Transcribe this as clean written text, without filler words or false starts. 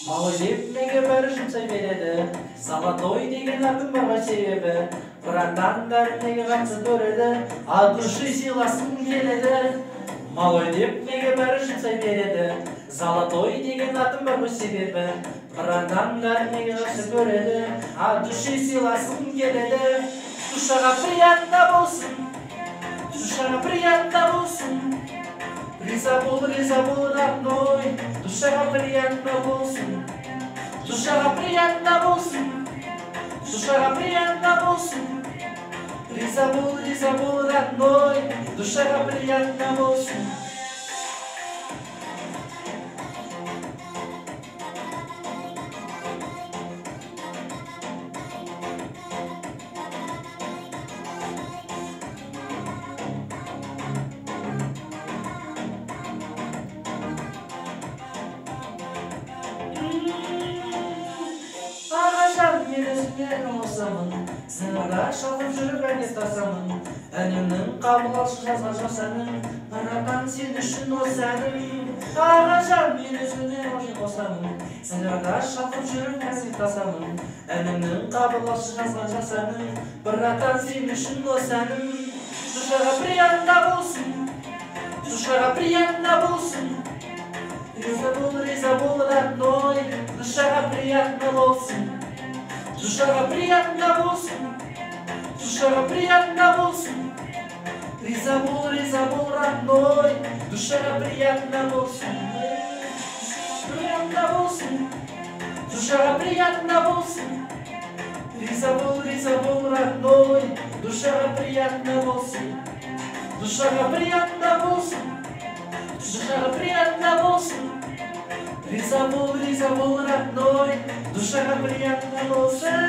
Малы жепмеге бәрі жұмсай береді, Золотой деген атым барға себебі, Братан дәрімеге қатсы көреді, От души сыйласын келеді. Малой деп неге бәрі жұмсай береді, Золотой деген атым барға себебі, Братан дәрімеге қатсы көреді, От души сыйласын келеді. Душаға приятно болсын, душаға приятно болсын, Риза бол, родной, душаға приятно болсын, душаға приятно болсын, душаға приятно болсын, Риза бол, родной, душаға приятно болсын. Мен өзімнен осамын, сыңырда шалқып жүріп әне тасамын. Әнімнің қабыл алшы жазға жас әнім, Братан сен үшін осы әнім. Ағажан мен өзімнен осамын, сыңырда шалқып жүріп әне тасамын. Әнімнің қабыл алшы жазға жас әнім, Братан сен үшін осы әнім. Душаға приятно болсын, душаға приятно болсын, Риза бол, родной, душаға приятно болсын. Душаға приятно болсын, душаға приятно болсын, Риза бол, родной, душаға приятно болсын. Приятно болсын, душаға приятно болсын, Риза бол, родной, душаға приятно болсын. Душаға приятно болсын, душаға приятно болсын, Риза бол, родной, душаға приятно болсын.